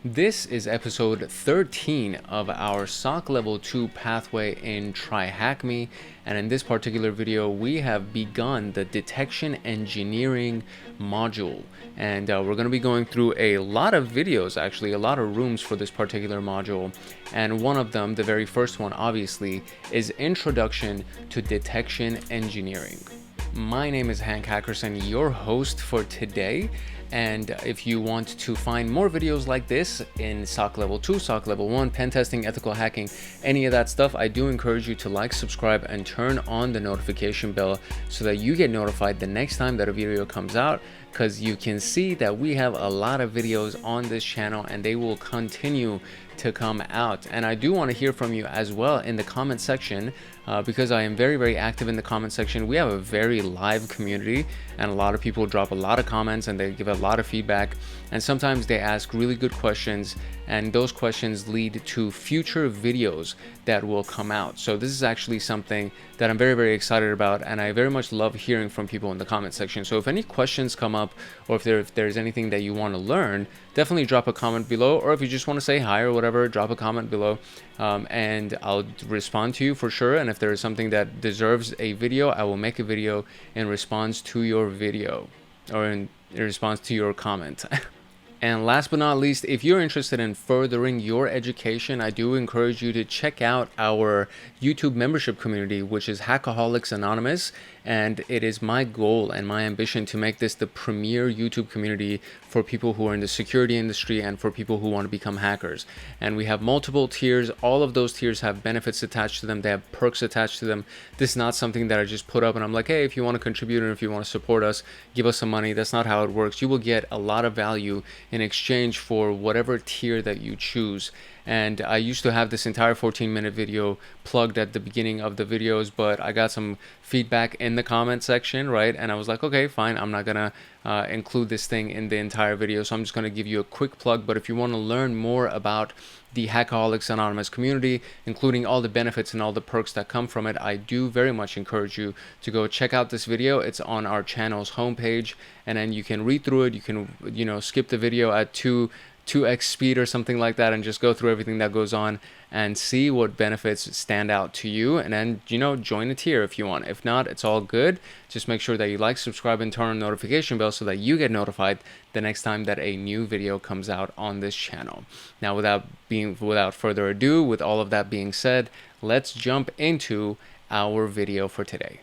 This is episode 13 of our SOC Level 2 pathway in TryHackMe, and in this particular video we have begun the detection engineering module, and we're going to be going through a lot of videos, actually a lot of rooms for this particular module, and one of them, the very first one obviously, is Introduction to Detection Engineering. My name is Hank Hackerson, your host for today. And if you want to find more videos like this in SOC Level 2, SOC Level 1, pen testing, ethical hacking, any of that stuff, I do encourage you to like, subscribe, and turn on the notification bell so that you get notified the next time that a video comes out, because you can see that we have a lot of videos on this channel and they will continue to come out. And I do want to hear from you as well in the comment section, because I am very active in the comment section. We have a very live community and a lot of people drop a lot of comments and they give a lot of feedback, and sometimes they ask really good questions, and those questions lead to future videos that will come out. So this is actually something that I'm very excited about, and I very much love hearing from people in the comment section. So if any questions come up, or if there's anything that you want to learn, definitely drop a comment below, or if you just want to say hi or whatever, drop a comment below, and I'll respond to you for sure. And if there is something that deserves a video, I will make a video in response to your video, or in response to your comment. And last but not least, if you're interested in furthering your education, I do encourage you to check out our YouTube membership community, which is Hackaholics Anonymous. And it is my goal and my ambition to make this the premier YouTube community for people who are in the security industry and for people who want to become hackers. And we have multiple tiers. All of those tiers have benefits attached to them. They have perks attached to them. This is not something that I just put up and I'm like, hey, if you want to contribute and if you want to support us, give us some money. That's not how it works. You will get a lot of value in exchange for whatever tier that you choose. And I used to have this entire 14-minute video plugged at the beginning of the videos, but I got some feedback in the comment section, right? And I was like, okay, fine, I'm not gonna include this thing in the entire video, so I'm just gonna give you a quick plug. But if you want to learn more about the Hackaholics Anonymous community, including all the benefits and all the perks that come from it, I do very much encourage you to go check out this video. It's on our channel's homepage, and then you can read through it. You can, skip the video at 2x speed or something like that and just go through everything that goes on and see what benefits stand out to you, and then join a tier if you want. If not, it's all good. Just make sure that you like, subscribe, and turn on the notification bell so that you get notified the next time that a new video comes out on this channel. Now, without further ado, with all of that being said, let's jump into our video for today.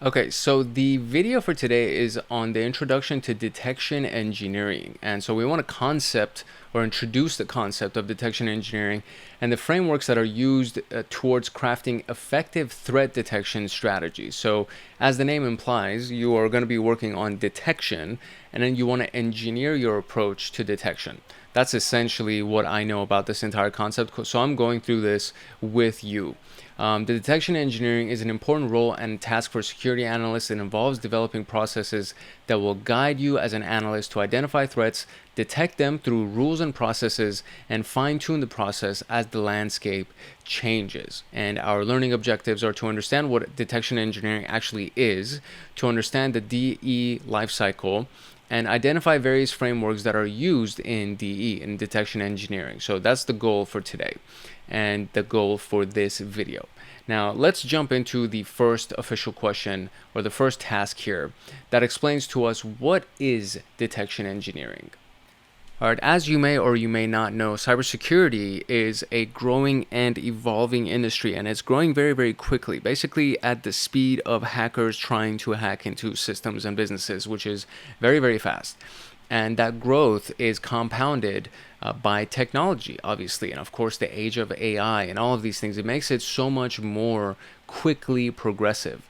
Okay, so the video for today is on the introduction to detection engineering. And so we want to introduce the concept of detection engineering and the frameworks that are used towards crafting effective threat detection strategies. So as the name implies, you are going to be working on detection, and then you want to engineer your approach to detection. That's essentially what I know about this entire concept. So I'm going through this with you. The detection engineering is an important role and task for security analysts. It involves developing processes that will guide you as an analyst to identify threats, detect them through rules and processes, and fine-tune the process as the landscape changes. And our learning objectives are to understand what detection engineering actually is, to understand the DE lifecycle, and identify various frameworks that are used in DE, in detection engineering. So that's the goal for today and the goal for this video. Now let's jump into the first official question, or the first task here, that explains to us what is detection engineering. All right, as you may or you may not know, cybersecurity is a growing and evolving industry, and it's growing very quickly, basically at the speed of hackers trying to hack into systems and businesses, which is very fast. And that growth is compounded by technology, obviously, and of course the age of AI and all of these things. It makes it so much more quickly progressive.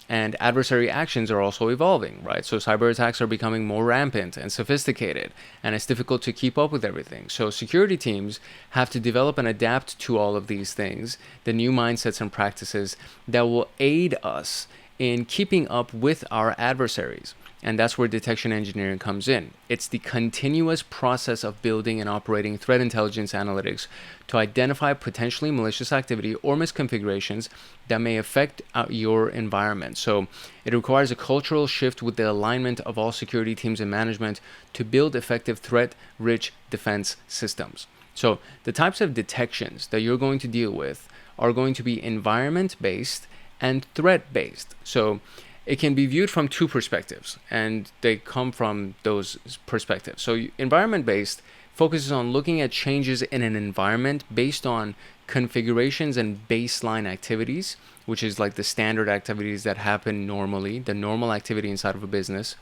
And adversary actions are also evolving, right? So cyber attacks are becoming more rampant and sophisticated, and it's difficult to keep up with everything. So security teams have to develop and adapt to all of these things, the new mindsets and practices that will aid us in keeping up with our adversaries. And that's where detection engineering comes in. It's the continuous process of building and operating threat intelligence analytics to identify potentially malicious activity or misconfigurations that may affect your environment. So it requires a cultural shift with the alignment of all security teams and management to build effective threat-rich defense systems. So the types of detections that you're going to deal with are going to be environment-based and threat-based. So it can be viewed from two perspectives, and they come from those perspectives. So environment-based focuses on looking at changes in an environment based on configurations and baseline activities, which is like the standard activities that happen normally, the normal activity inside of a business.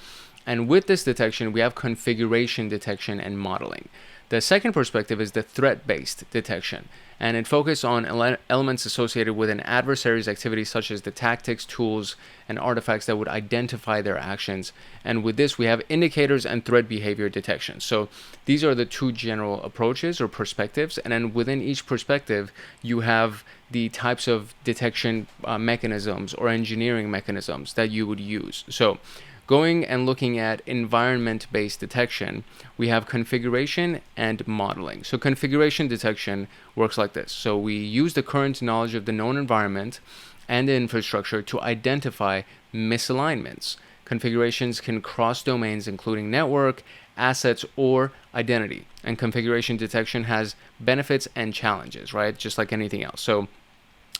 And with this detection, we have configuration detection and modeling. The second perspective is the threat-based detection, and it focuses on elements associated with an adversary's activities, such as the tactics, tools, and artifacts that would identify their actions. And with this, we have indicators and threat behavior detection. So these are the two general approaches or perspectives, and then within each perspective, you have the types of detection mechanisms or engineering mechanisms that you would use. So going and looking at environment-based detection, we have configuration and modeling. So configuration detection works like this. So we use the current knowledge of the known environment and the infrastructure to identify misalignments. Configurations can cross domains, including network, assets, or identity. And configuration detection has benefits and challenges, right? Just like anything else. So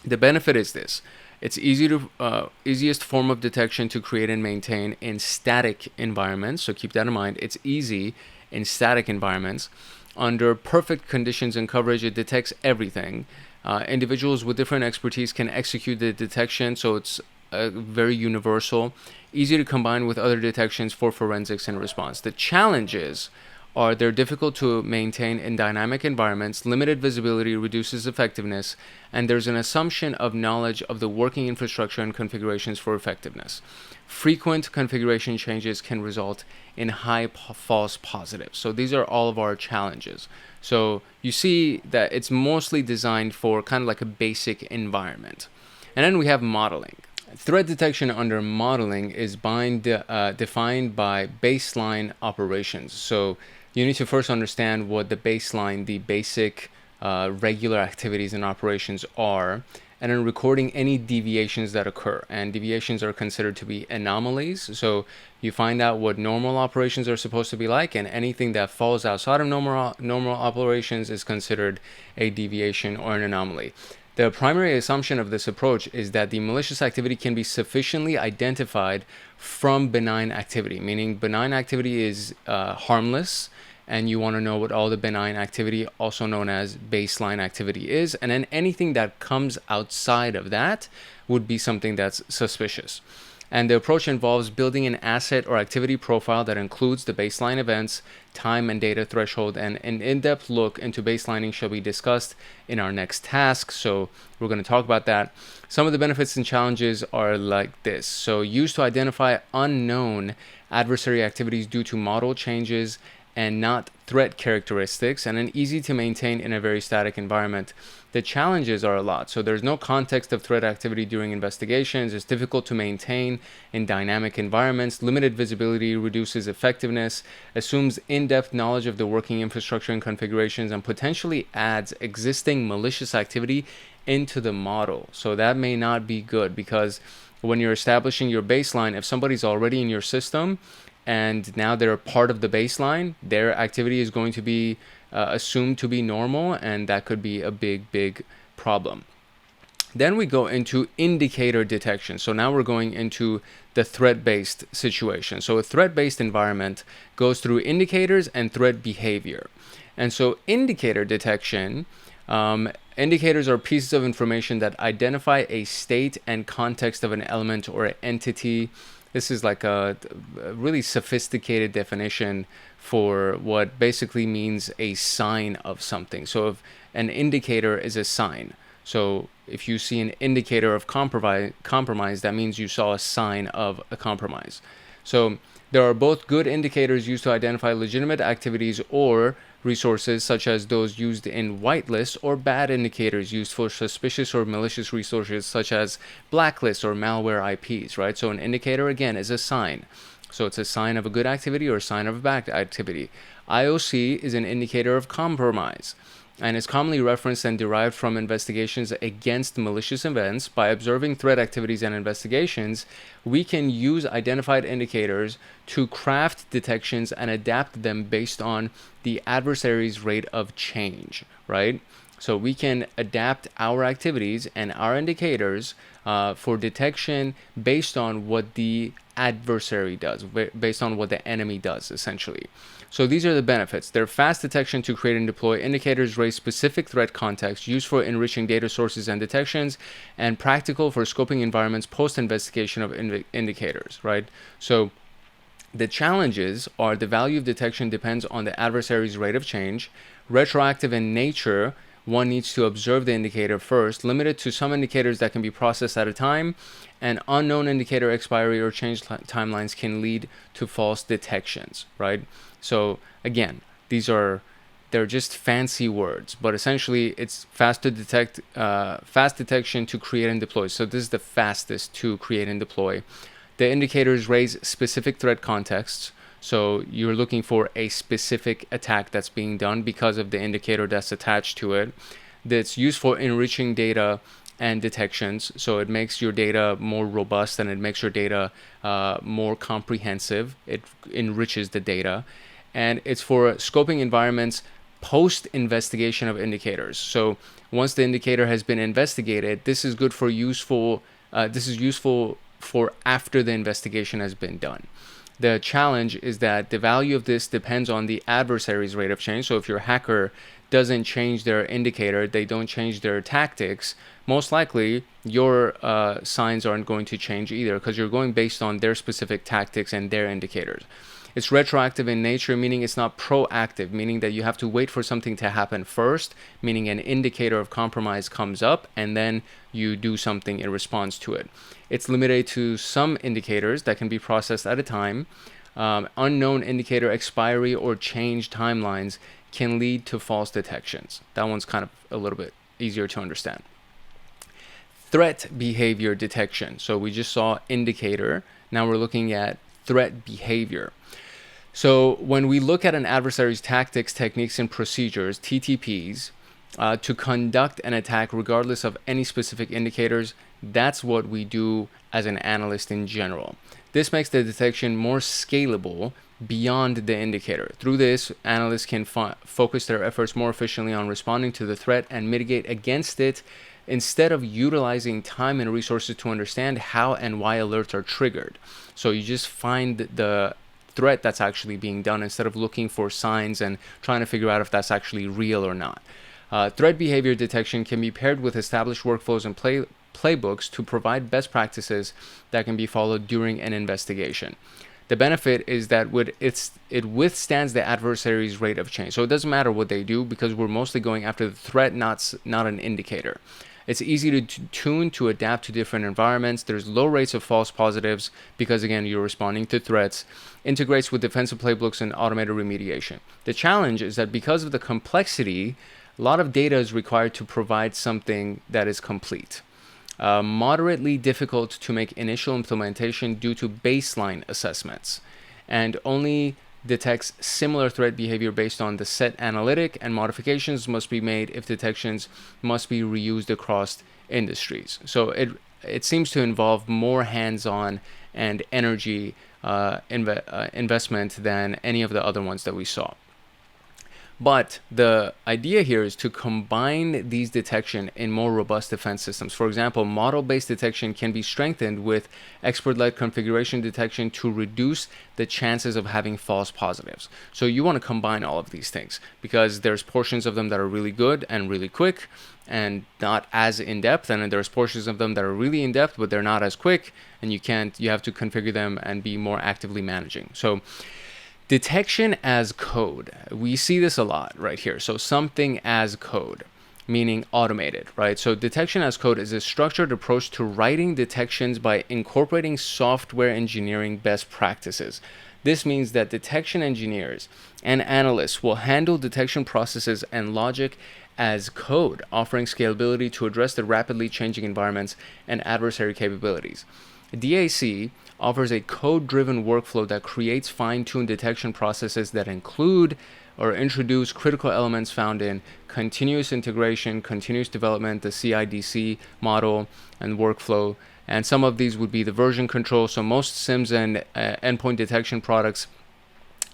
the benefit is this. It's easiest form of detection to create and maintain in static environments. So keep that in mind. It's easy in static environments. Under perfect conditions and coverage, it detects everything. Individuals with different expertise can execute the detection, so it's very universal. Easy to combine with other detections for forensics and response. The challenges are they're difficult to maintain in dynamic environments, limited visibility reduces effectiveness, and there's an assumption of knowledge of the working infrastructure and configurations for effectiveness. Frequent configuration changes can result in high false positives. So these are all of our challenges. So you see that it's mostly designed for kind of like a basic environment. And then we have modeling. Threat detection under modeling is defined by baseline operations. So you need to first understand what the baseline, the basic regular activities and operations are, and then recording any deviations that occur. And deviations are considered to be anomalies. So you find out what normal operations are supposed to be like, and anything that falls outside of normal operations is considered a deviation or an anomaly. The primary assumption of this approach is that the malicious activity can be sufficiently identified from benign activity, meaning benign activity is harmless, and you want to know what all the benign activity, also known as baseline activity, is, and then anything that comes outside of that would be something that's suspicious. And the approach involves building an asset or activity profile that includes the baseline events, time and data threshold, and an in-depth look into baselining shall be discussed in our next task. So we're going to talk about that. Some of the benefits and challenges are like this. So used to identify unknown adversary activities due to model changes and not threat characteristics, and then easy to maintain in a very static environment. The challenges are a lot. So there's no context of threat activity during investigations. It's difficult to maintain in dynamic environments. Limited visibility reduces effectiveness, assumes in-depth knowledge of the working infrastructure and configurations, and potentially adds existing malicious activity into the model. So that may not be good, because when you're establishing your baseline, if somebody's already in your system, and now they're part of the baseline, their activity is going to be assumed to be normal, and that could be a big problem. Then we go into indicator detection. So now we're going into the threat-based situation. So a threat-based environment goes through indicators and threat behavior. And so indicator detection, indicators are pieces of information that identify a state and context of an element or an entity. This is like a really sophisticated definition for what basically means a sign of something. So if an indicator is a sign. So if you see an indicator of compromise, that means you saw a sign of a compromise. So there are both good indicators used to identify legitimate activities or resources, such as those used in whitelists, or bad indicators used for suspicious or malicious resources, such as blacklists or malware IPs, right? So an indicator, again, is a sign. So it's a sign of a good activity or a sign of a bad activity. IOC is an indicator of compromise and is commonly referenced and derived from investigations against malicious events. By observing threat activities and investigations, we can use identified indicators to craft detections and adapt them based on the adversary's rate of change, right? So we can adapt our activities and our indicators for detection based on what the adversary does, based on what the enemy does, essentially. So these are the benefits. They're fast detection to create and deploy indicators, raise specific threat context, used for enriching data sources and detections, and practical for scoping environments post-investigation of indicators, right? So the challenges are the value of detection depends on the adversary's rate of change, retroactive in nature. One needs to observe the indicator first, limited to some indicators that can be processed at a time, and unknown indicator expiry or change timelines can lead to false detections, right? So again, they're just fancy words, but essentially it's fast detection to create and deploy. So this is the fastest to create and deploy. The indicators raise specific threat contexts. So you're looking for a specific attack that's being done because of the indicator that's attached to it. That's used for enriching data and detections. So it makes your data more robust and it makes your data more comprehensive. It enriches the data. And it's for scoping environments post-investigation of indicators. So once the indicator has been investigated, this is good for useful for after the investigation has been done. The challenge is that the value of this depends on the adversary's rate of change. So if your hacker doesn't change their indicator, they don't change their tactics, most likely your signs aren't going to change either, because you're going based on their specific tactics and their indicators. It's retroactive in nature, meaning it's not proactive, meaning that you have to wait for something to happen first, meaning an indicator of compromise comes up and then you do something in response to it. It's limited to some indicators that can be processed at a time. Unknown indicator expiry or change timelines can lead to false detections. That one's kind of a little bit easier to understand. Threat behavior detection. So we just saw indicator. Now we're looking at threat behavior. So when we look at an adversary's tactics, techniques, and procedures, TTPs, to conduct an attack regardless of any specific indicators, that's what we do as an analyst in general. This makes the detection more scalable beyond the indicator. Through this, analysts can focus their efforts more efficiently on responding to the threat and mitigate against it, instead of utilizing time and resources to understand how and why alerts are triggered. So you just find the threat that's actually being done instead of looking for signs and trying to figure out if that's actually real or not. Threat behavior detection can be paired with established workflows and playbooks to provide best practices that can be followed during an investigation. The benefit is that it withstands the adversary's rate of change. So it doesn't matter what they do, because we're mostly going after the threat, not an indicator. It's easy to tune to adapt to different environments. There's low rates of false positives because, again, you're responding to threats. Integrates with defensive playbooks and automated remediation. The challenge is that because of the complexity, a lot of data is required to provide something that is complete. Moderately difficult to make initial implementation due to baseline assessments, and only detects similar threat behavior based on the set analytic, and modifications must be made if detections must be reused across industries. So it seems to involve more hands-on and energy investment than any of the other ones that we saw. But the idea here is to combine these detection in more robust defense systems. For example, model-based detection can be strengthened with expert-led configuration detection to reduce the chances of having false positives. So you want to combine all of these things, because there's portions of them that are really good and really quick and not as in-depth, and then there's portions of them that are really in-depth but they're not as quick, and you have to configure them and be more actively managing. So detection as code. We see this a lot right here. So something as code, meaning automated, right? So detection as code is a structured approach to writing detections by incorporating software engineering best practices. This means that detection engineers and analysts will handle detection processes and logic as code, offering scalability to address the rapidly changing environments and adversary capabilities. DAC offers a code-driven workflow that creates fine-tuned detection processes that include or introduce critical elements found in continuous integration, continuous development, the CI/CD model, and workflow. And some of these would be the version control. So most SIEMs and endpoint detection products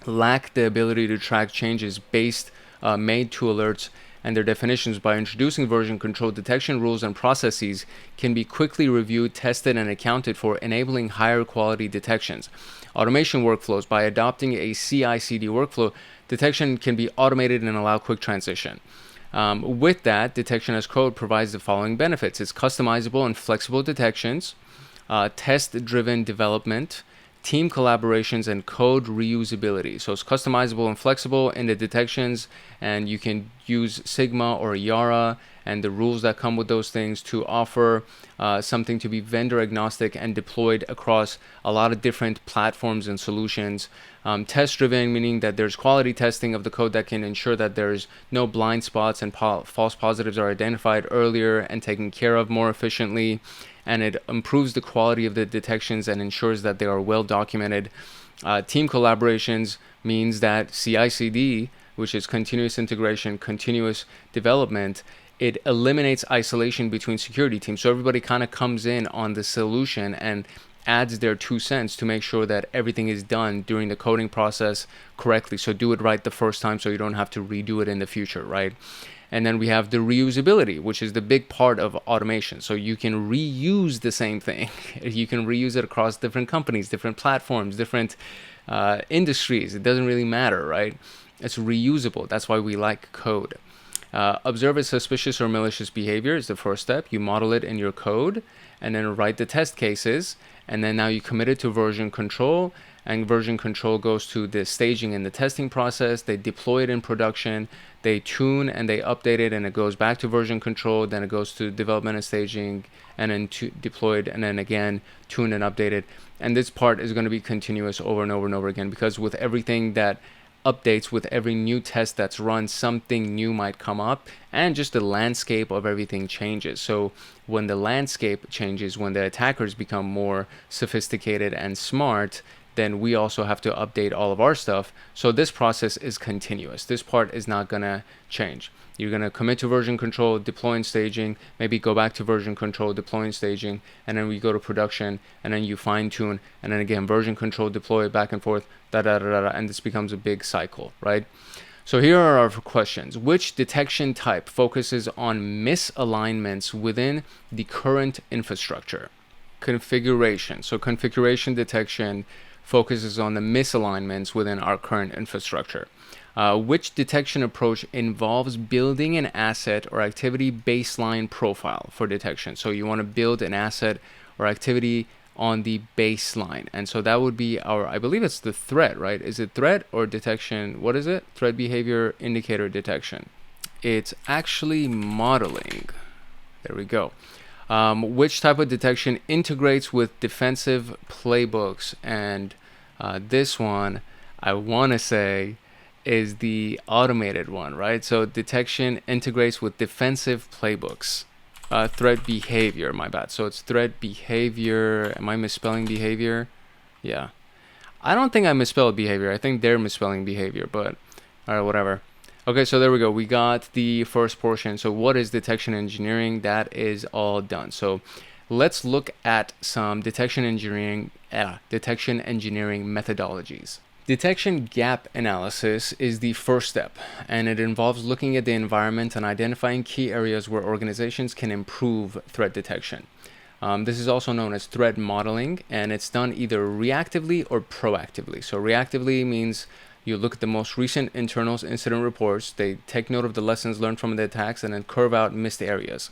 lack the ability to track changes made to alerts, and their definitions. By introducing version control, detection rules and processes can be quickly reviewed, tested, and accounted for, enabling higher quality detections. Automation workflows. By adopting a CI/CD workflow, detection can be automated and allow quick transition. With that, detection as code provides the following benefits. It's customizable and flexible detections, test-driven development, team collaborations, and code reusability. So it's customizable and flexible in the detections, and you can use Sigma or Yara and the rules that come with those things to offer something to be vendor agnostic and deployed across a lot of different platforms and solutions. Test driven, meaning that there's quality testing of the code that can ensure that there's no blind spots and false positives are identified earlier and taken care of more efficiently. And it improves the quality of the detections and ensures that they are well documented. Team collaborations means that CI/CD, which is continuous integration, continuous development, it eliminates isolation between security teams. So everybody kind of comes in on the solution and adds their 2 cents to make sure that everything is done during the coding process correctly. So do it right the first time so you don't have to redo it in the future, right? And then we have the reusability, which is the big part of automation. So you can reuse the same thing. You can reuse it across different companies, different platforms, different industries. It doesn't really matter, right? It's reusable. That's why we like code. Observe a suspicious or malicious behavior is the first step. You model it in your code and then write the test cases. And then now you commit it to version control, and version control goes to the staging and the testing process. They deploy it in production, they tune and they update it, and it goes back to version control. Then it goes to development and staging, and then deployed, and then again tuned and updated. And this part is going to be continuous over and over and over again, because with everything that updates, with every new test that's run, something new might come up, and just the landscape of everything changes. So when the landscape changes, when the attackers become more sophisticated and smart, then we also have to update all of our stuff. So this process is continuous. This part is not gonna change. You're gonna commit to version control, deploy and staging, maybe go back to version control, deploy and staging, and then we go to production, and then you fine tune, and then again version control, deploy back and forth, and this becomes a big cycle, right? So here are our questions. Which detection type focuses on misalignments within the current infrastructure? Configuration. So configuration detection focuses on the misalignments within our current infrastructure. Which detection approach involves building an asset or activity baseline profile for detection? So you want to build an asset or activity on the baseline. And so that would be our, I believe it's the threat, right? Is it threat or detection? What is it? Threat behavior indicator detection. It's actually modeling. There we go. Which type of detection integrates with defensive playbooks? And this one, I want to say, is the automated one, right? So detection integrates with defensive playbooks. Threat behavior, my bad. So it's threat behavior. Am I misspelling behavior? Yeah. I don't think I misspelled behavior. I think they're misspelling behavior, but all right, whatever. Okay, so there we go. We got the first portion. So what is detection engineering? That is all done. So let's look at some detection engineering methodologies. Detection gap analysis is the first step, and it involves looking at the environment and identifying key areas where organizations can improve threat detection. This is also known as threat modeling, and it's done either reactively or proactively. So reactively means you look at the most recent internal incident reports, they take note of the lessons learned from the attacks, and then curve out missed areas.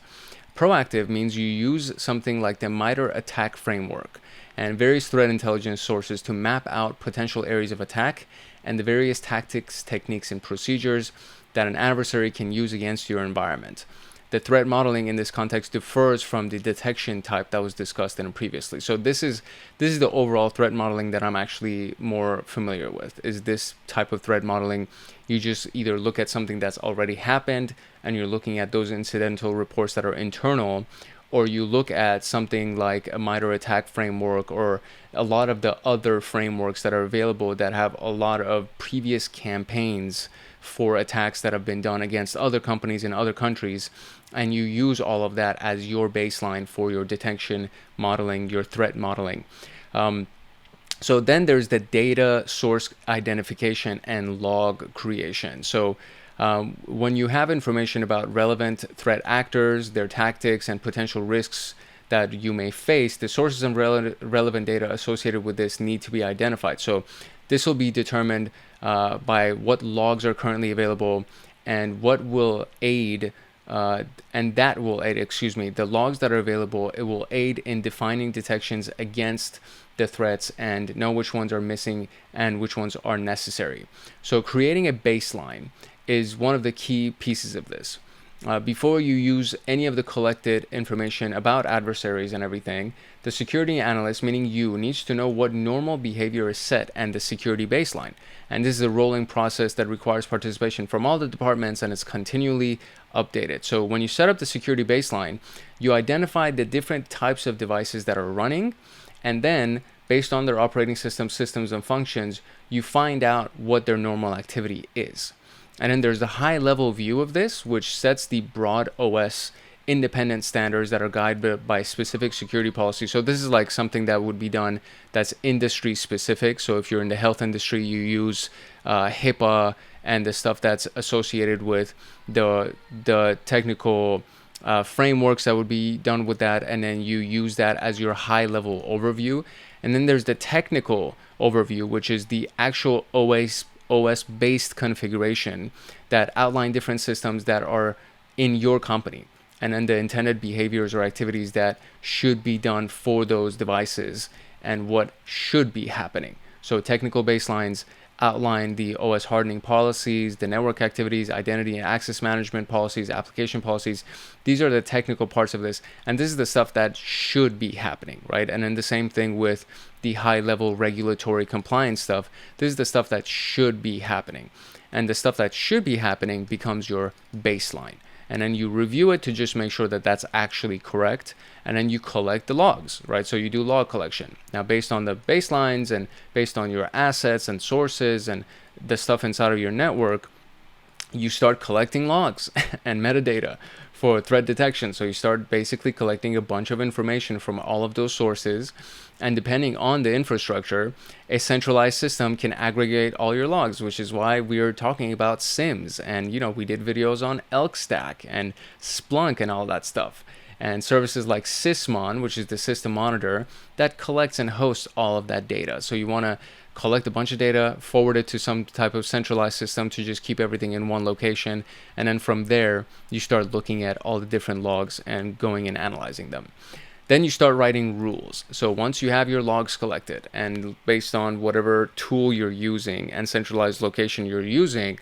Proactive means you use something like the MITRE ATT&CK framework and various threat intelligence sources to map out potential areas of attack and the various tactics, techniques, and procedures that an adversary can use against your environment. The threat modeling in this context differs from the detection type that was discussed in previously. So this is the overall threat modeling that I'm actually more familiar with, is this type of threat modeling. You just either look at something that's already happened and you're looking at those incidental reports that are internal, or you look at something like a MITRE ATT&CK framework or a lot of the other frameworks that are available that have a lot of previous campaigns for attacks that have been done against other companies in other countries, and you use all of that as your baseline for your detection modeling, your threat modeling. So then there's the data source identification and log creation. So when you have information about relevant threat actors, their tactics, and potential risks that you may face, the sources and relevant data associated with this need to be identified. So this will be determined by what logs are currently available and what will aid the logs that are available. It will aid in defining detections against the threats and know which ones are missing and which ones are necessary. So creating a baseline is one of the key pieces of this. Before you use any of the collected information about adversaries and everything, the security analyst, meaning you, needs to know what normal behavior is set and the security baseline. And this is a rolling process that requires participation from all the departments, and it's continually updated. So when you set up the security baseline, you identify the different types of devices that are running, and then based on their operating system, systems, and functions, you find out what their normal activity is. And then there's the high level view of this, which sets the broad OS independent standards that are guided by specific security policies. So this is like something that would be done that's industry specific. So if you're in the health industry, you use HIPAA and the stuff that's associated with the technical frameworks that would be done with that. And then you use that as your high level overview. And then there's the technical overview, which is the actual OS-based configuration that outline different systems that are in your company, and then the intended behaviors or activities that should be done for those devices and what should be happening. So technical baselines outline the OS hardening policies, the network activities, identity and access management policies, application policies. These are the technical parts of this, and this is the stuff that should be happening, right? And then the same thing with the high-level regulatory compliance stuff. This is the stuff that should be happening, and the stuff that should be happening becomes your baseline. And then you review it to just make sure that that's actually correct, and then you collect the logs, right? So you do log collection. Now, based on the baselines and based on your assets and sources and the stuff inside of your network, you start collecting logs and metadata for threat detection. So you start basically collecting a bunch of information from all of those sources, and depending on the infrastructure, a centralized system can aggregate all your logs, which is why we are talking about SIMs. And, we did videos on Elk Stack and Splunk and all that stuff. And services like Sysmon, which is the system monitor, that collects and hosts all of that data. So you want to collect a bunch of data, forward it to some type of centralized system to just keep everything in one location. And then from there, you start looking at all the different logs and going and analyzing them. Then you start writing rules. So once you have your logs collected and based on whatever tool you're using and centralized location you're using,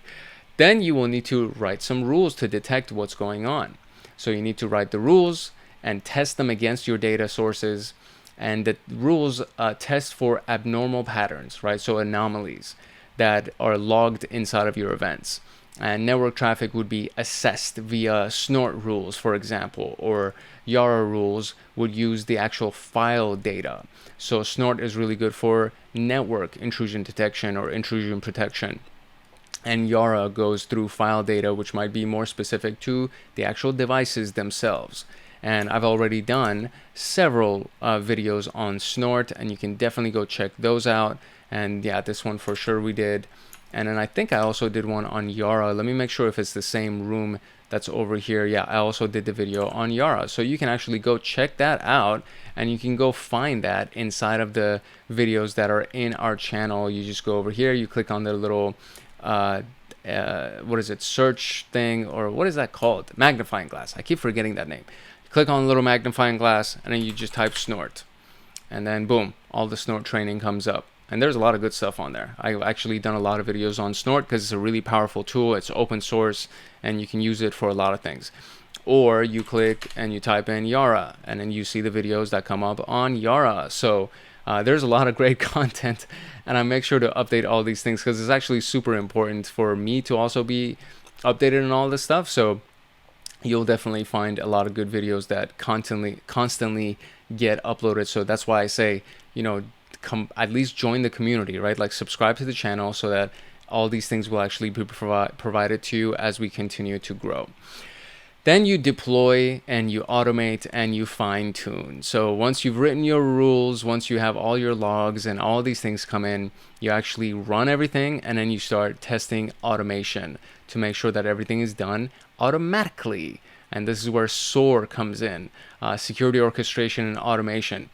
then you will need to write some rules to detect what's going on. So you need to write the rules and test them against your data sources. And the rules test for abnormal patterns, right? So anomalies that are logged inside of your events. And network traffic would be assessed via snort rules, for example, or Yara rules would use the actual file data. So snort is really good for network intrusion detection or intrusion protection. And Yara goes through file data, which might be more specific to the actual devices themselves. And I've already done several videos on snort, and you can definitely go check those out. And yeah, this one for sure we did. And then I think I also did one on Yara. Let me make sure if it's the same room that's over here. Yeah, I also did the video on Yara. So you can actually go check that out, and you can go find that inside of the videos that are in our channel. You just go over here, you click on the little, search thing, or what is that called? Magnifying glass. I keep forgetting that name. Click on the little magnifying glass, and then you just type snort. And then boom, all the snort training comes up. And there's a lot of good stuff on there. I've actually done a lot of videos on snort because it's a really powerful tool. It's open source, and you can use it for a lot of things. Or you click and you type in Yara, and then you see the videos that come up on Yara. So there's a lot of great content, and I make sure to update all these things because it's actually super important for me to also be updated on all this stuff. So you'll definitely find a lot of good videos that constantly get uploaded. So that's why I say, you know, at least join the community, right? Like subscribe to the channel so that all these things will actually be provided to you as we continue to grow. Then you deploy and you automate and you fine tune. So once you've written your rules, once you have all your logs and all these things come in, you actually run everything, and then you start testing automation to make sure that everything is done automatically. And this is where SOAR comes in, security orchestration and automation.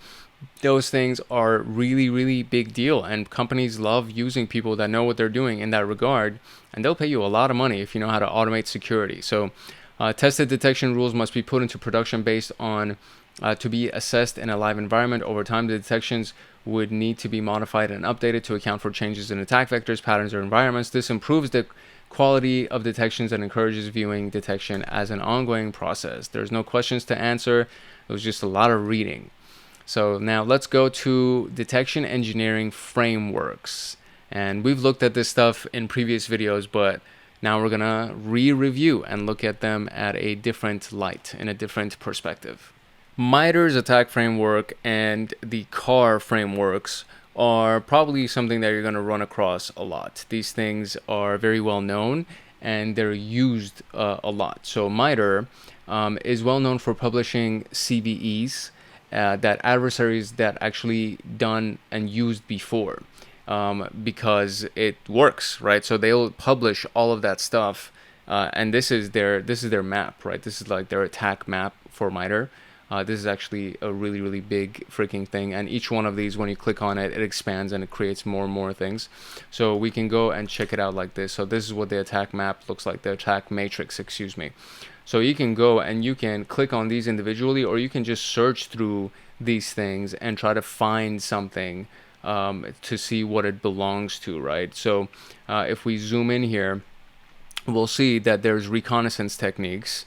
Those things are really big deal, and companies love using people that know what they're doing in that regard, and they'll pay you a lot of money if you know how to automate security. So tested detection rules must be put into production based on to be assessed in a live environment. Over time, the detections would need to be modified and updated to account for changes in attack vectors, patterns, or environments. This improves the quality of detections and encourages viewing detection as an ongoing process. There's no questions to answer. It was just a lot of reading. So now let's go to detection engineering frameworks. And we've looked at this stuff in previous videos, but now we're gonna re-review and look at them at a different light, in a different perspective. MITRE's attack framework and the CAR frameworks are probably something that you're gonna run across a lot. These things are very well known and they're used a lot. So MITRE is well known for publishing CVEs that adversaries that actually done and used before. Because it works, right? So they'll publish all of that stuff, and this is their map, right? This is like their attack map for MITRE. This is actually a really big freaking thing, and each one of these, when you click on it, it expands and it creates more and more things. So we can go and check it out like this. So this is what the attack map looks like, the attack matrix, excuse me. So you can go and you can click on these individually, or you can just search through these things and try to find something to see what it belongs to, right? So if we zoom in here, we'll see that there's reconnaissance techniques,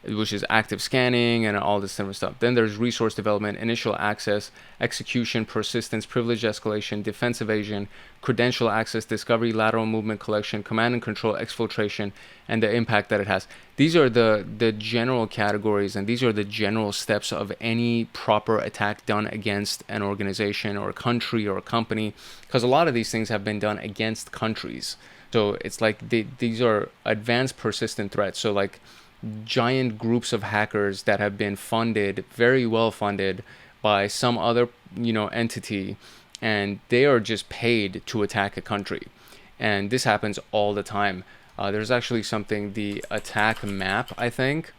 which is active scanning and all this different stuff. Then there's resource development, initial access, execution, persistence, privilege escalation, defense evasion, credential access, discovery, lateral movement collection, command and control, exfiltration, and the impact that it has. These are the general categories, and these are the general steps of any proper attack done against an organization or a country or a company, because a lot of these things have been done against countries. So it's like these are advanced persistent threats. So like giant groups of hackers that have been funded, very well funded by some other, entity, and they are just paid to attack a country. And this happens all the time. There's actually something, the attack map, I think,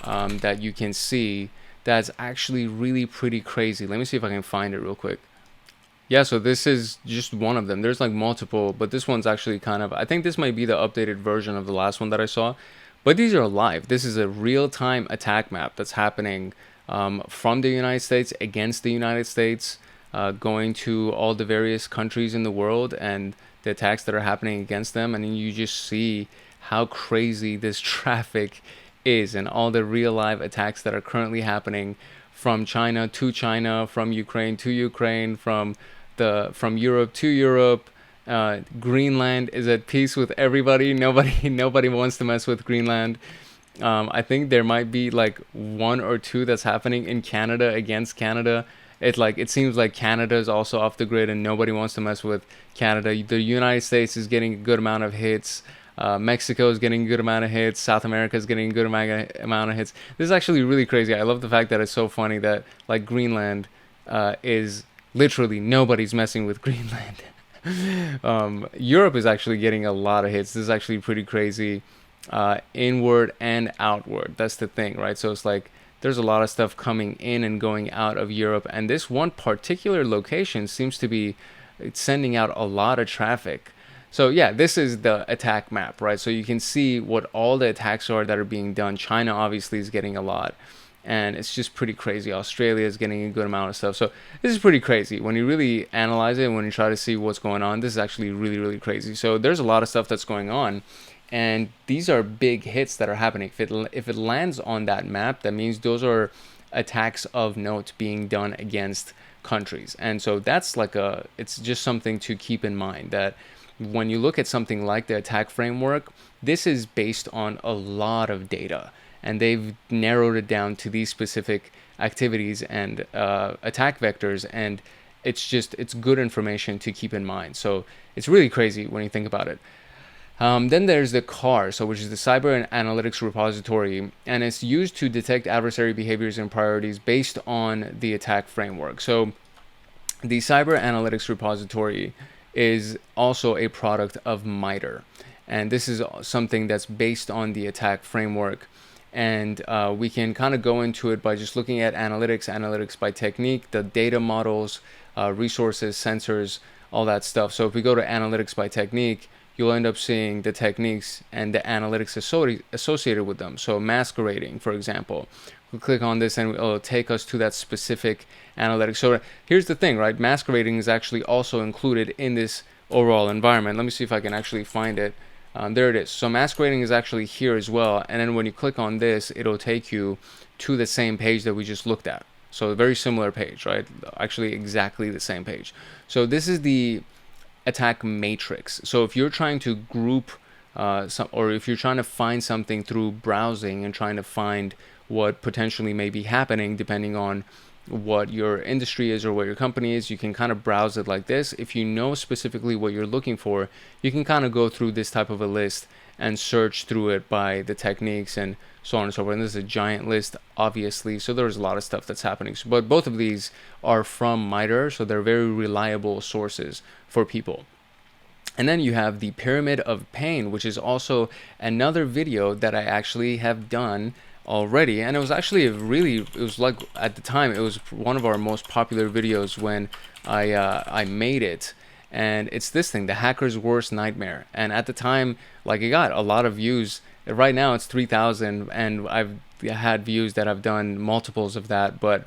that you can see that's actually really pretty crazy. Let me see if I can find it real quick. Yeah, so this is just one of them. There's like multiple, but this one's actually kind of, I think this might be the updated version of the last one that I saw. But these are live. This is a real-time attack map that's happening from the United States against the United States, going to all the various countries in the world and the attacks that are happening against them. And then you just see how crazy this traffic is, and all the real live attacks that are currently happening from China to China, from Ukraine to Ukraine, from Europe to Europe. Greenland is at peace with everybody. Nobody wants to mess with Greenland. I think there might be like one or two that's happening in Canada against Canada. It seems like Canada is also off the grid and nobody wants to mess with Canada. The United States is getting a good amount of hits. Mexico is getting a good amount of hits. South America is getting a good amount of hits. This is actually really crazy. I love the fact that it's so funny that like Greenland is literally nobody's messing with Greenland. Europe is actually getting a lot of hits. This is actually pretty crazy, inward and outward. That's the thing, right? So it's like there's a lot of stuff coming in and going out of Europe, and this one particular location seems to be sending out a lot of traffic. So yeah, this is the attack map, right? So you can see what all the attacks are that are being done. China obviously is getting a lot, and it's just pretty crazy. Australia is getting a good amount of stuff. So this is pretty crazy. When you really analyze it, and when you try to see what's going on, this is actually really crazy. So there's a lot of stuff that's going on, and these are big hits that are happening. If it lands on that map, that means those are attacks of note being done against countries. And so that's it's just something to keep in mind, that when you look at something like the attack framework, this is based on a lot of data. and they've narrowed it down to these specific activities and attack vectors, and it's good information to keep in mind. So it's really crazy when you think about it. Then there's the CAR, which is the Cyber Analytics Repository, and it's used to detect adversary behaviors and priorities based on the attack framework. So the Cyber Analytics Repository is also a product of MITRE, and this is something that's based on the attack framework. And we can kind of go into it by just looking at analytics by technique, the data models, resources, sensors, all that stuff. So if we go to analytics by technique, you'll end up seeing the techniques and the analytics associated with them. So masquerading, for example, we'll click on this and it'll take us to that specific analytics. So here's the thing, right? Masquerading is actually also included in this overall environment. Let me see if I can actually find it. There it is. So masquerading is actually here as well. And then when you click on this, it'll take you to the same page that we just looked at. So a very similar page, right? Actually exactly the same page. So this is the attack matrix. So if you're trying to group or if you're trying to find something through browsing and trying to find what potentially may be happening depending on what your industry is or what your company is, you can kind of browse it like this. If you know specifically what you're looking for, you can kind of go through this type of a list and search through it by the techniques and so on and so forth. And this is a giant list, obviously, so there's a lot of stuff that's happening. So, but both of these are from MITRE, so they're very reliable sources for people. And then you have the Pyramid of Pain, which is also another video that I actually have done already, and it was actually it was like, at the time, it was one of our most popular videos when I made it. And it's this thing, the hacker's worst nightmare. And at the time, like, it got a lot of views. Right now it's 3,000, and I've had views that I've done multiples of that. But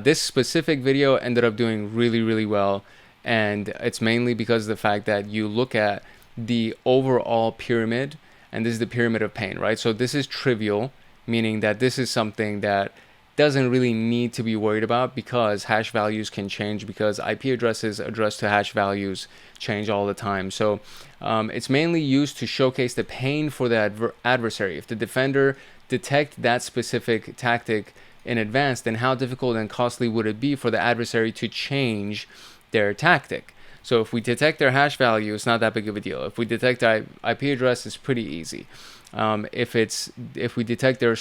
this specific video ended up doing really well, and it's mainly because of the fact that you look at the overall pyramid, and this is the Pyramid of Pain, right? So this is trivial, meaning that this is something that doesn't really need to be worried about because hash values can change, because IP addresses addressed to hash values change all the time. So it's mainly used to showcase the pain for the adversary. If the defender detect that specific tactic in advance, then how difficult and costly would it be for the adversary to change their tactic? So if we detect their hash value, it's not that big of a deal. If we detect IP address, it's pretty easy. If we detect their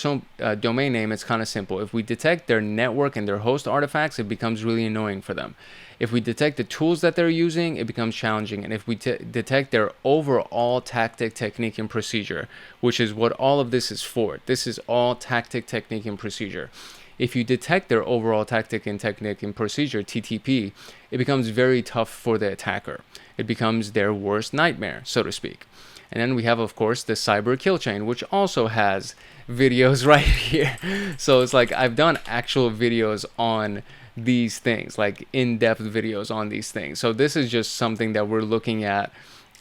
domain name, it's kind of simple. If we detect their network and their host artifacts, it becomes really annoying for them. If we detect the tools that they're using, it becomes challenging. And if we detect their overall tactic, technique, and procedure, which is what all of this is for. This is all tactic, technique, and procedure. If you detect their overall tactic and technique and procedure, TTP, it becomes very tough for the attacker. It becomes their worst nightmare, so to speak. And then we have, of course, the cyber kill chain, which also has videos right here. So it's like I've done actual videos on these things, like in-depth videos on these things. So this is just something that we're looking at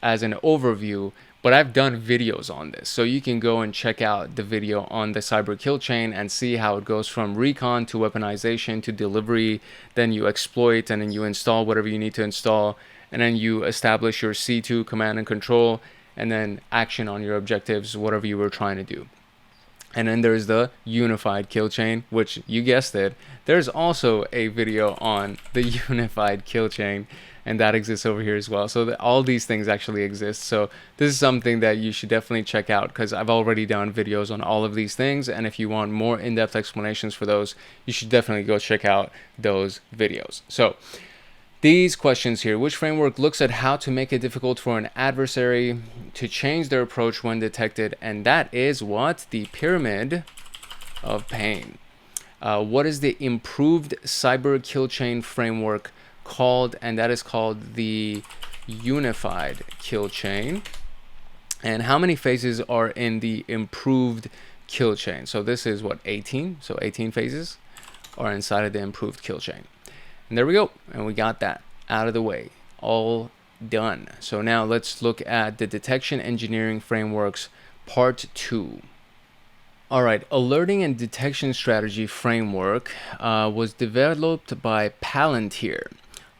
as an overview, but I've done videos on this. So you can go and check out the video on the cyber kill chain and see how it goes from recon to weaponization to delivery. Then you exploit, and then you install whatever you need to install. And then you establish your C2 command and control, and then action on your objectives, whatever you were trying to do. And then there's the unified kill chain, which, you guessed it, there's also a video on the unified kill chain, and that exists over here as well. So all these things actually exist. So this is something that you should definitely check out, because I've already done videos on all of these things, and if you want more in-depth explanations for those, you should definitely go check out those videos. So these questions here: which framework looks at how to make it difficult for an adversary to change their approach when detected? And that is what? The Pyramid of Pain. What is the improved cyber kill chain framework called? And that is called the unified kill chain. And how many phases are in the improved kill chain? So this is what, 18? So 18 phases are inside of the improved kill chain. And there we go, and we got that out of the way, all done. So now let's look at the detection engineering frameworks, part 2. All right, alerting and detection strategy framework was developed by Palantir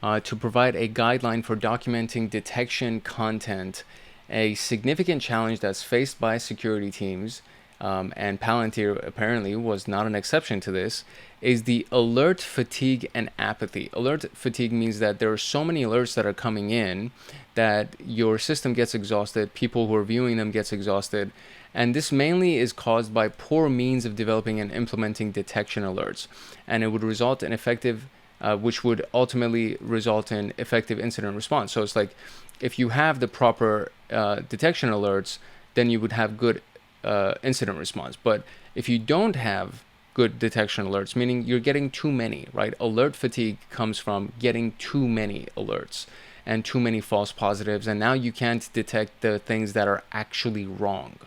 to provide a guideline for documenting detection content, a significant challenge that's faced by security teams and Palantir apparently was not an exception to this, is the alert fatigue and apathy. Alert fatigue means that there are so many alerts that are coming in that your system gets exhausted, people who are viewing them gets exhausted, and this mainly is caused by poor means of developing and implementing detection alerts, and it would result in which would ultimately result in effective incident response. So it's like, if you have the proper detection alerts, then you would have good incident response. But if you don't have good detection alerts, meaning you're getting too many, right? Alert fatigue comes from getting too many alerts and too many false positives, and now you can't detect the things that are actually wrong.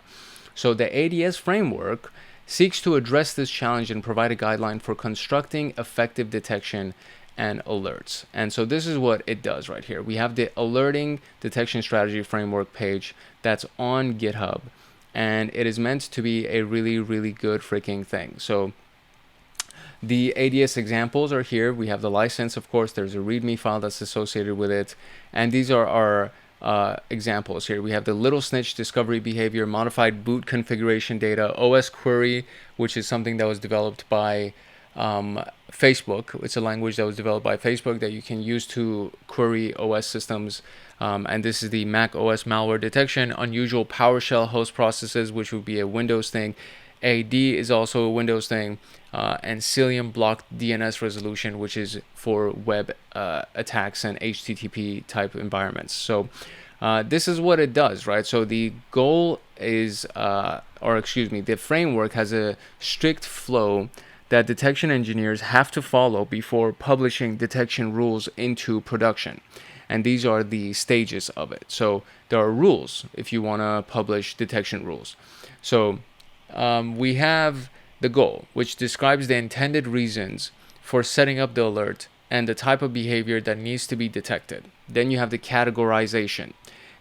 So the ADS framework seeks to address this challenge and provide a guideline for constructing effective detection and alerts. And so this is what it does right here. We have the alerting detection strategy framework page that's on GitHub, and it is meant to be a really, really good freaking thing. So the ADS examples are here. We have the license, of course. There's a README file that's associated with it. And these are our examples here. We have the little snitch discovery behavior, modified boot configuration data, OS query, which is something that was developed by Facebook. It's a language that was developed by Facebook that you can use to query OS systems. And this is the Mac OS malware detection, unusual PowerShell host processes, which would be a Windows thing. AD is also a Windows thing, and Cilium blocked DNS resolution, which is for web attacks and HTTP type environments. So this is what it does, right? So the goal is, the framework has a strict flow that detection engineers have to follow before publishing detection rules into production. And these are the stages of it. So there are rules if you want to publish detection rules. So we have the goal, which describes the intended reasons for setting up the alert and the type of behavior that needs to be detected. Then you have the categorization,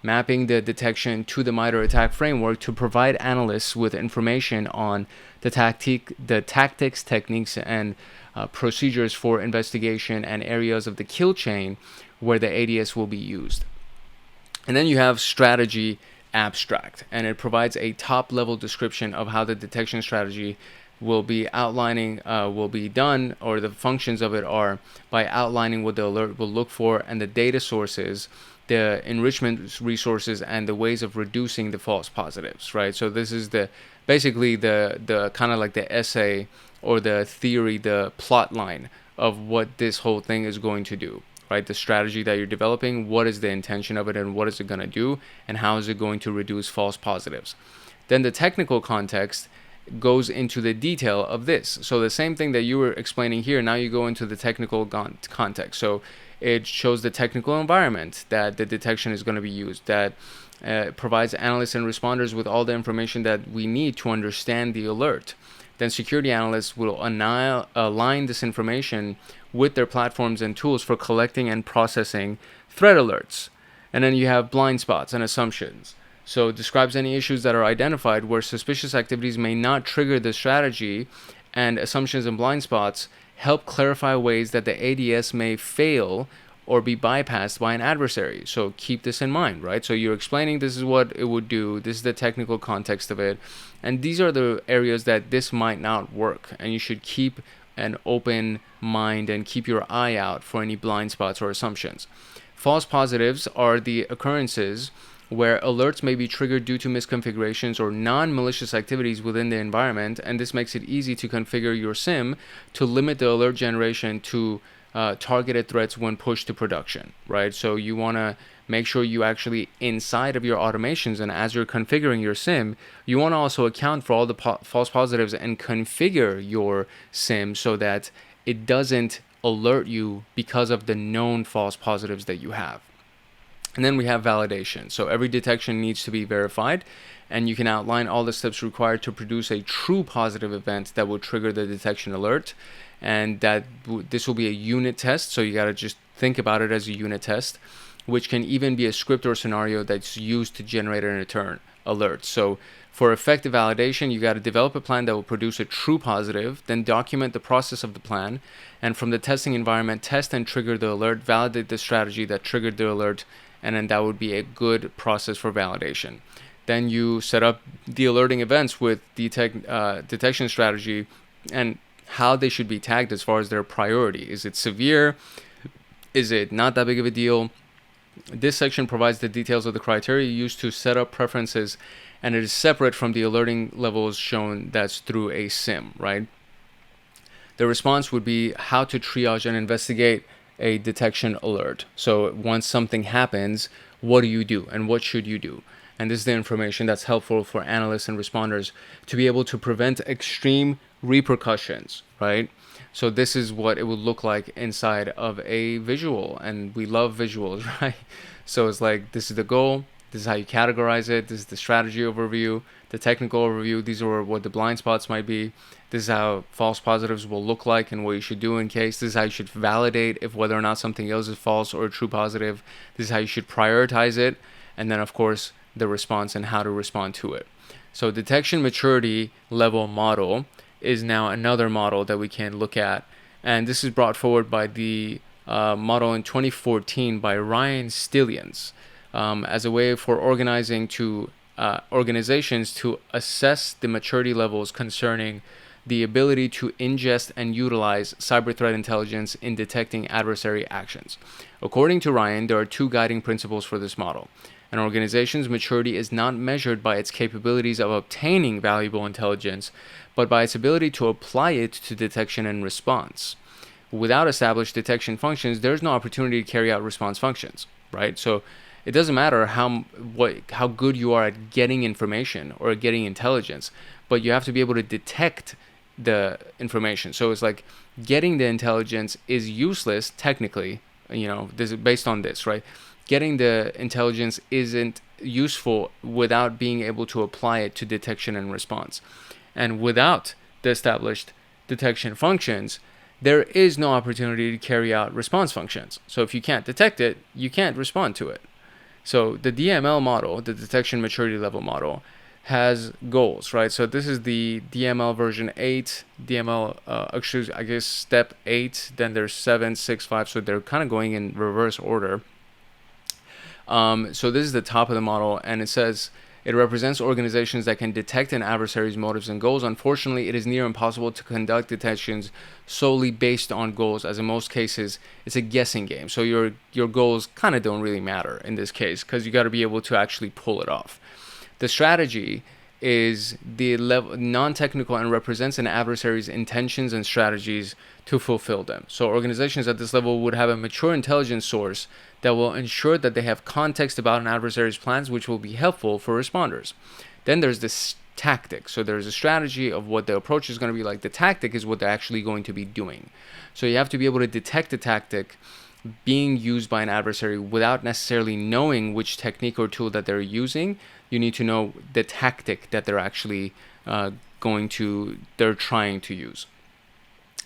mapping the detection to the MITRE ATT&CK framework to provide analysts with information on the tactics, techniques, and procedures for investigation and areas of the kill chain where the ADS will be used. And then you have strategy abstract, and it provides a top-level description of how the detection strategy will be done, or the functions of it are by outlining what the alert will look for and the data sources, the enrichment resources, and the ways of reducing the false positives, right? So this is basically the kind of like the essay or the theory, the plot line of what this whole thing is going to do. Right, the strategy that you're developing, what is the intention of it and what is it going to do, and how is it going to reduce false positives. Then the technical context goes into the detail of this. So the same thing that you were explaining here, now you go into the technical context. So it shows the technical environment that the detection is going to be used, that provides analysts and responders with all the information that we need to understand the alert. Then security analysts will align this information with their platforms and tools for collecting and processing threat alerts. And then you have blind spots and assumptions. So it describes any issues that are identified where suspicious activities may not trigger the strategy, and assumptions and blind spots help clarify ways that the ADS may fail or be bypassed by an adversary. So keep this in mind, right? So you're explaining this is what it would do, this is the technical context of it, and these are the areas that this might not work, and you should keep an open mind and keep your eye out for any blind spots or assumptions. False positives are the occurrences where alerts may be triggered due to misconfigurations or non-malicious activities within the environment, and this makes it easy to configure your SIM to limit the alert generation to targeted threats when pushed to production, right? So you want to make sure you actually, inside of your automations and as you're configuring your SIM, you want to also account for all the false positives and configure your SIM so that it doesn't alert you because of the known false positives that you have. And then we have validation. So every detection needs to be verified, and you can outline all the steps required to produce a true positive event that will trigger the detection alert. And that this will be a unit test, so you got to just think about it as a unit test, which can even be a script or scenario that's used to generate and return alerts. So for effective validation, you got to develop a plan that will produce a true positive, then document the process of the plan, and from the testing environment, test and trigger the alert, validate the strategy that triggered the alert, and then that would be a good process for validation. Then you set up the alerting events with the detection strategy and how they should be tagged as far as their priority. Is it severe? Is it not that big of a deal? This section provides the details of the criteria used to set up preferences, and it is separate from the alerting levels shown that's through a SIM, right? The response would be how to triage and investigate a detection alert. So once something happens, what do you do and what should you do? And this is the information that's helpful for analysts and responders to be able to prevent extreme repercussions, right? So this is what it would look like inside of a visual, and we love visuals, right? So it's like, this is the goal, this is how you categorize it, this is the strategy overview, the technical overview, these are what the blind spots might be, this is how false positives will look like and what you should do in case, this is how you should validate if whether or not something else is false or a true positive, this is how you should prioritize it, and then of course the response and how to respond to it. So detection maturity level model is now another model that we can look at, and this is brought forward by the model in 2014 by Ryan Stillians as a way for organizations to assess the maturity levels concerning the ability to ingest and utilize cyber threat intelligence in detecting adversary actions. According to Ryan, there are two guiding principles for this model. An organization's maturity is not measured by its capabilities of obtaining valuable intelligence, but by its ability to apply it to detection and response. Without established detection functions, there's no opportunity to carry out response functions, right? So it doesn't matter how good you are at getting information or getting intelligence, but you have to be able to detect the information. So it's like getting the intelligence is useless technically, this is based on this, right? Getting the intelligence isn't useful without being able to apply it to detection and response. And without the established detection functions, there is no opportunity to carry out response functions. So if you can't detect it, you can't respond to it. So the DML model, the detection maturity level model, has goals, right? So this is the DML version 8, DML, step 8, then there's 7, 6, 5, so they're kind of going in reverse order. So this is the top of the model, and it says it represents organizations that can detect an adversary's motives and goals. Unfortunately, it is near impossible to conduct detections solely based on goals, as in most cases, it's a guessing game. So your goals kind of don't really matter in this case, because you got to be able to actually pull it off. The strategy is the non-technical and represents an adversary's intentions and strategies to fulfill them. So organizations at this level would have a mature intelligence source that will ensure that they have context about an adversary's plans, which will be helpful for responders. Then there's this tactic. So there's a strategy of what the approach is going to be like. The tactic is what they're actually going to be doing. So you have to be able to detect the tactic being used by an adversary without necessarily knowing which technique or tool that they're using. You need to know the tactic that they're actually they're trying to use.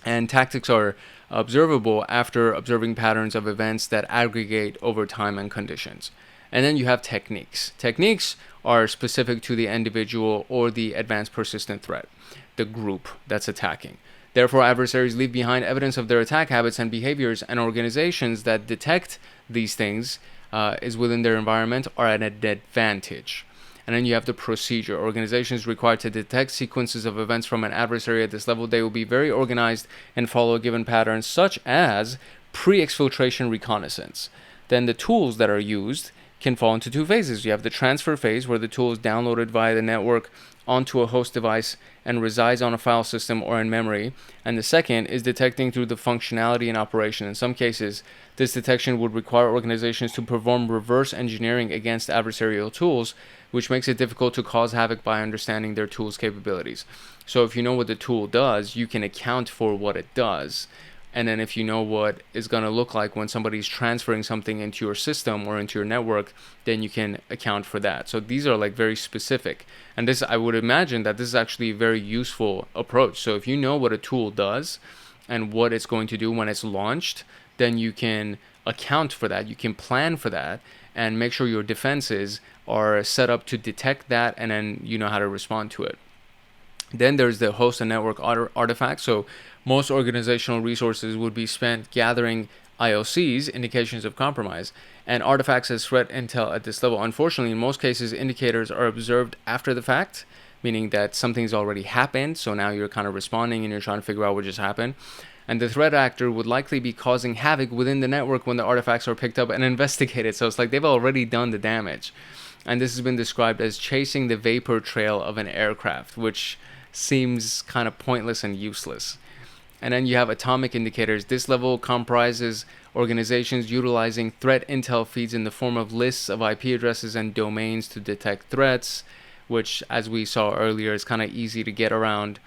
And tactics are observable after observing patterns of events that aggregate over time and conditions. And then you have techniques. Techniques are specific to the individual or the advanced persistent threat, the group that's attacking. Therefore, adversaries leave behind evidence of their attack habits and behaviors, and organizations that detect these things is within their environment are at an advantage. And then you have the procedure. Organizations required to detect sequences of events from an adversary at this level, they will be very organized and follow a given pattern, such as pre-exfiltration reconnaissance. Then the tools that are used can fall into two phases. You have the transfer phase, where the tool is downloaded via the network onto a host device and resides on a file system or in memory. And the second is detecting through the functionality and operation. In some cases, this detection would require organizations to perform reverse engineering against adversarial tools, which makes it difficult to cause havoc by understanding their tool's capabilities. So if you know what the tool does, you can account for what it does. And then if you know what it's going to look like when somebody's transferring something into your system or into your network, then you can account for that. So these are like very specific. And this, I would imagine that this is actually a very useful approach. So if you know what a tool does and what it's going to do when it's launched, then you can account for that. You can plan for that and make sure your defenses are set up to detect that, and then you know how to respond to it. Then there's the host and network artifacts. So most organizational resources would be spent gathering IOCs, indications of compromise, and artifacts as threat intel at this level. Unfortunately, in most cases, indicators are observed after the fact, meaning that something's already happened, so now you're kind of responding and you're trying to figure out what just happened. And the threat actor would likely be causing havoc within the network when the artifacts are picked up and investigated. So it's like they've already done the damage. And this has been described as chasing the vapor trail of an aircraft, which seems kind of pointless and useless. And then you have atomic indicators. This level comprises organizations utilizing threat intel feeds in the form of lists of IP addresses and domains to detect threats, which, as we saw earlier, is kind of easy to get around.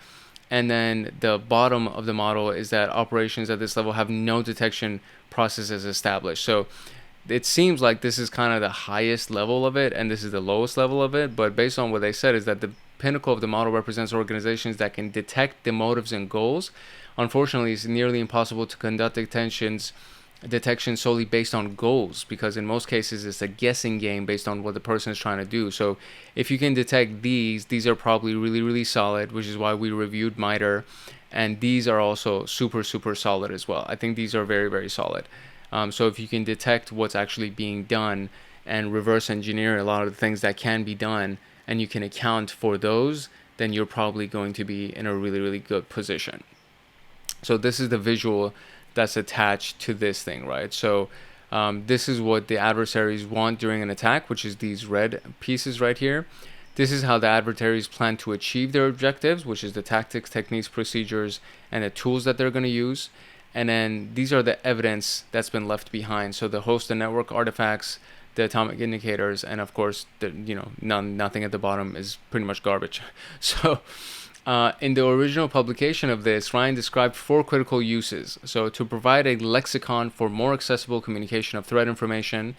And then the bottom of the model is that operations at this level have no detection processes established. So it seems like this is kind of the highest level of it, and this is the lowest level of it. But based on what they said is that the pinnacle of the model represents organizations that can detect the motives and goals. Unfortunately, it's nearly impossible to conduct detection solely based on goals, because in most cases it's a guessing game based on what the person is trying to do. So if you can detect these are probably really, really solid, which is why we reviewed MITRE, and these are also super, super solid as well. I think these are very, very solid. So if you can detect what's actually being done and reverse engineer a lot of the things that can be done, and you can account for those, then you're probably going to be in a really, really good position. So this is the visual that's attached to this thing, right? So this is what the adversaries want during an attack, which is these red pieces right here. This is how the adversaries plan to achieve their objectives, which is the tactics, techniques, procedures, and the tools that they're going to use. And then these are the evidence that's been left behind. So the host and network artifacts, the atomic indicators, and of course, nothing at the bottom is pretty much garbage. So in the original publication of this, Ryan described 4 critical uses. So to provide a lexicon for more accessible communication of threat information,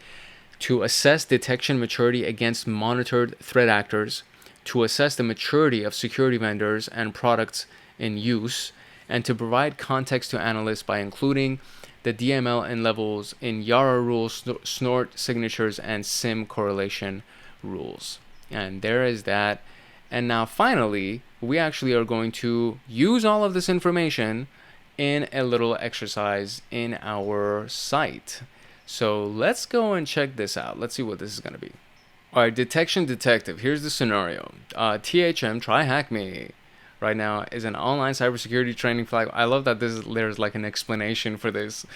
to assess detection maturity against monitored threat actors, to assess the maturity of security vendors and products in use, and to provide context to analysts by including the DMLN levels in YARA rules, snort signatures, and SIM correlation rules. And there is that. And now finally, we actually are going to use all of this information in a little exercise in our site. So let's go and check this out. Let's see what this is going to be. All right, detection detective. Here's the scenario. THM, TryHackMe, right now is an online cybersecurity training flag. I love that there's like an explanation for this.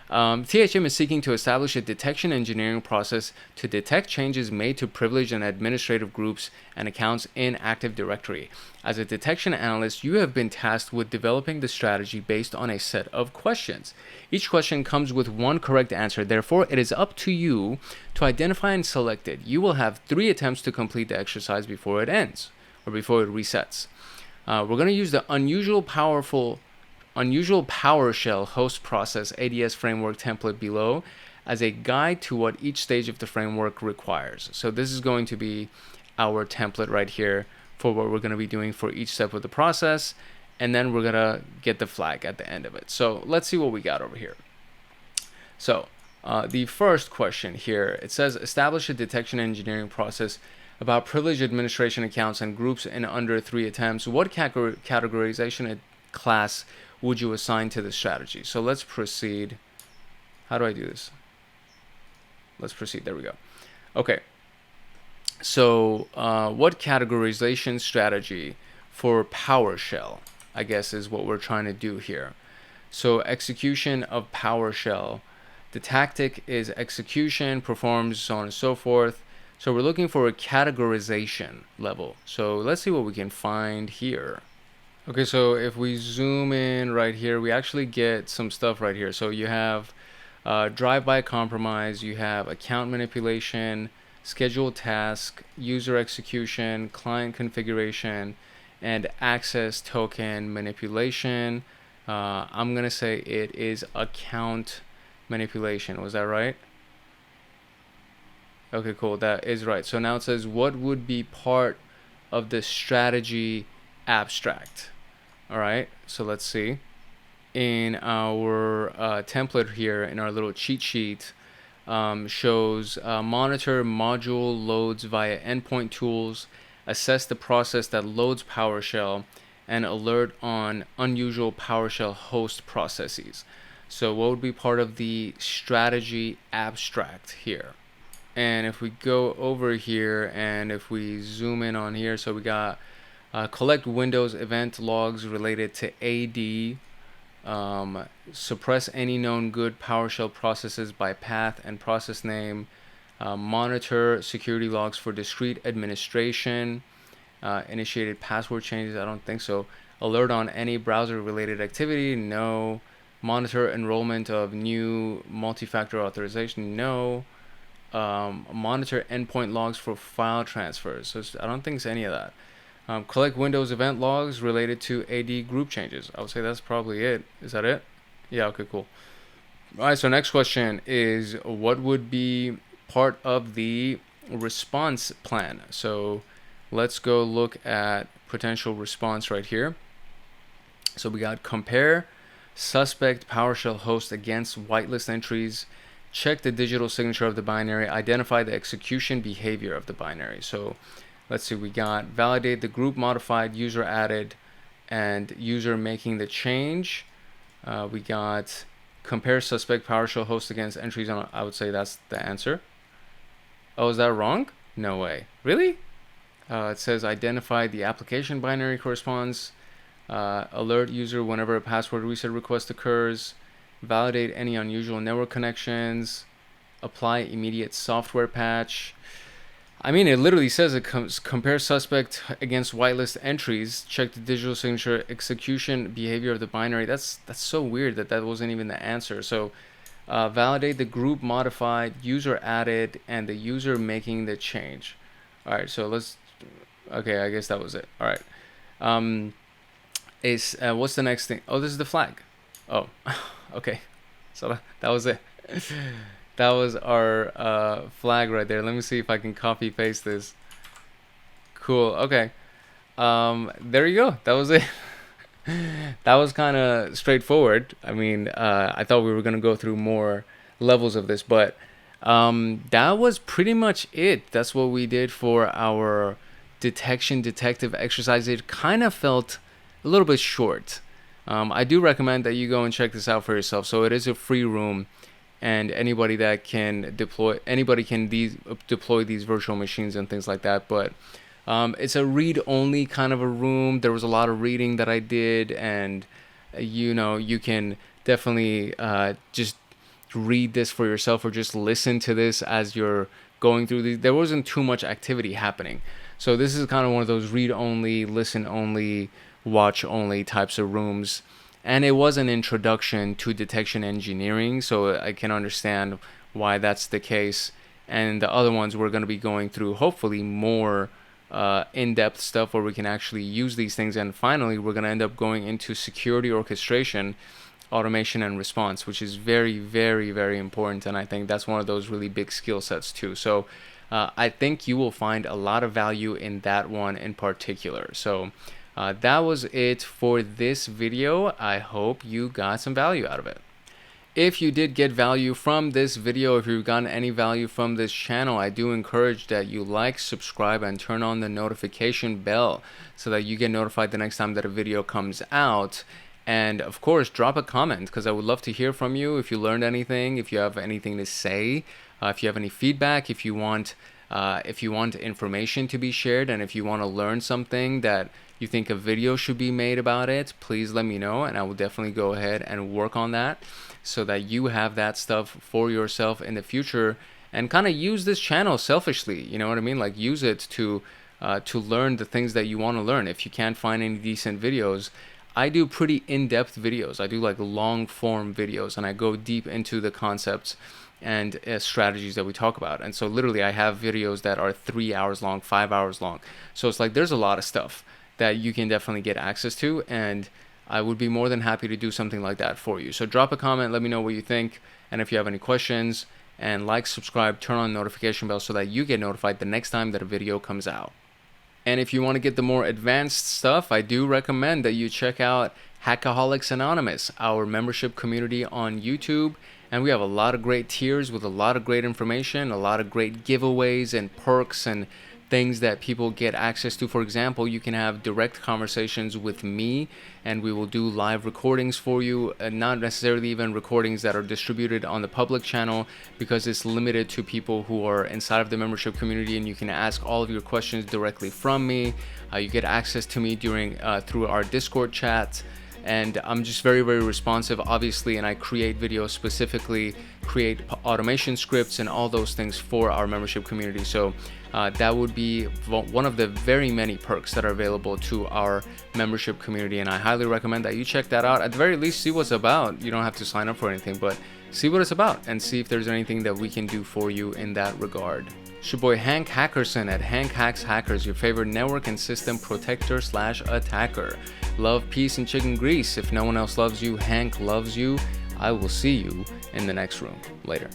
THM is seeking to establish a detection engineering process to detect changes made to privileged and administrative groups and accounts in Active Directory. As a detection analyst, you have been tasked with developing the strategy based on a set of questions. Each question comes with one correct answer. Therefore, it is up to you to identify and select it. You will have 3 attempts to complete the exercise before it ends, or before it resets. We're going to use the unusual PowerShell host process ADS framework template below as a guide to what each stage of the framework requires. So this is going to be our template right here for what we're going to be doing for each step of the process, and then we're going to get the flag at the end of it. So let's see what we got over here. So the first question here, it says establish a detection engineering process about privileged administration accounts and groups in under 3 attempts. What categorization class would you assign to the strategy? So let's proceed. How do I do this? Let's proceed. There we go. Okay. So what categorization strategy for PowerShell, I guess, is what we're trying to do here. So execution of PowerShell. The tactic is execution, performs, so on and so forth. So we're looking for a categorization level. So let's see what we can find here. Okay, so if we zoom in right here, we actually get some stuff right here. So you have drive-by compromise, you have account manipulation, scheduled task, user execution, client configuration, and access token manipulation. I'm going to say it is account manipulation. Was that right? Okay, cool. That is right. So now it says what would be part of the strategy abstract. All right, so let's see. In our template here, in our little cheat sheet, shows monitor module loads via endpoint tools, assess the process that loads PowerShell, and alert on unusual PowerShell host processes. So what would be part of the strategy abstract here? And if we go over here and if we zoom in on here, so we got collect Windows event logs related to AD, suppress any known good PowerShell processes by path and process name, monitor security logs for discrete administration, initiated password changes, I don't think so, alert on any browser related activity, no, monitor enrollment of new multi-factor authorization, no, monitor endpoint logs for file transfers, so I don't think it's any of that. Collect Windows event logs related to AD group changes. I would say that's probably it. Is that it? Yeah, okay, cool. All right, so next question is what would be part of the response plan? So let's go look at potential response right here. So we got compare suspect PowerShell host against whitelist entries, check the digital signature of the binary, identify the execution behavior of the binary. So let's see, we got validate the group modified, user added, and user making the change. We got compare suspect PowerShell host against entries on, I would say that's the answer. Oh, is that wrong? No way. Really? It says identify the application binary corresponds, alert user whenever a password reset request occurs, validate any unusual network connections, apply immediate software patch. I mean, it literally says it compare suspect against whitelist entries, check the digital signature execution behavior of the binary. That's so weird that wasn't even the answer. So validate the group modified, user added, and the user making the change. All right, so okay, I guess that was it. All right. What's the next thing? Oh, this is the flag. Oh, okay. So that was it. That was our flag right there. Let me see if I can copy paste this. Cool. Okay. There you go. That was it. That was kind of straightforward. I mean, I thought we were gonna go through more levels of this, but that was pretty much it. That's what we did for our detection detective exercise. It kind of felt a little bit short. I do recommend that you go and check this out for yourself. So it is a free room, and anybody can deploy these virtual machines and things like that. But it's a read-only kind of a room. There was a lot of reading that I did, and you can definitely just read this for yourself or just listen to this as you're going through these. There wasn't too much activity happening. So this is kind of one of those read-only, listen-only, watch-only types of rooms. And it was an introduction to detection engineering, so I can understand why that's the case. And the other ones we're going to be going through, hopefully, more in-depth stuff where we can actually use these things. And finally, we're going to end up going into security orchestration, automation, and response, which is very, very, very important. And I think that's one of those really big skill sets too. So I think you will find a lot of value in that one in particular. So that was it for this video. I hope you got some value out of it. If you did get value from this video, if you've gotten any value from this channel, I do encourage that you like, subscribe, and turn on the notification bell so that you get notified the next time that a video comes out. And of course, drop a comment because I would love to hear from you. If you learned anything, if you have anything to say, if you have any feedback, if you want information to be shared, and if you want to learn something that you think a video should be made about it, please let me know, and I will definitely go ahead and work on that so that you have that stuff for yourself in the future, and kind of use this channel selfishly, you know what I mean? Like, use it to learn the things that you want to learn. If you can't find any decent videos, I do pretty in-depth videos. I do like long form videos, and I go deep into the concepts and strategies that we talk about. And so literally I have videos that are 3 hours long, 5 hours long. So it's like there's a lot of stuff that you can definitely get access to, and I would be more than happy to do something like that for you. So drop a comment, let me know what you think, and if you have any questions, and like, subscribe, turn on the notification bell so that you get notified the next time that a video comes out. And if you want to get the more advanced stuff, I do recommend that you check out Hackaholics Anonymous, our membership community on YouTube. And we have a lot of great tiers with a lot of great information, a lot of great giveaways and perks and things that people get access to. For example, you can have direct conversations with me, and we will do live recordings for you, and not necessarily even recordings that are distributed on the public channel, because it's limited to people who are inside of the membership community, and you can ask all of your questions directly from me. You get access to me during through our Discord chats, and I'm just very, very responsive, obviously, and I create videos specifically, create automation scripts and all those things for our membership community. So that would be one of the very many perks that are available to our membership community, and I highly recommend that you check that out. At the very least, see what's about. You don't have to sign up for anything, but see what it's about and see if there's anything that we can do for you in that regard. It's your boy Hank Hackerson at Hank Hacks Hackers, your favorite network and system protector / attacker. Love, peace, and chicken grease. If no one else loves you, Hank loves you. I will see you in the next room. Later.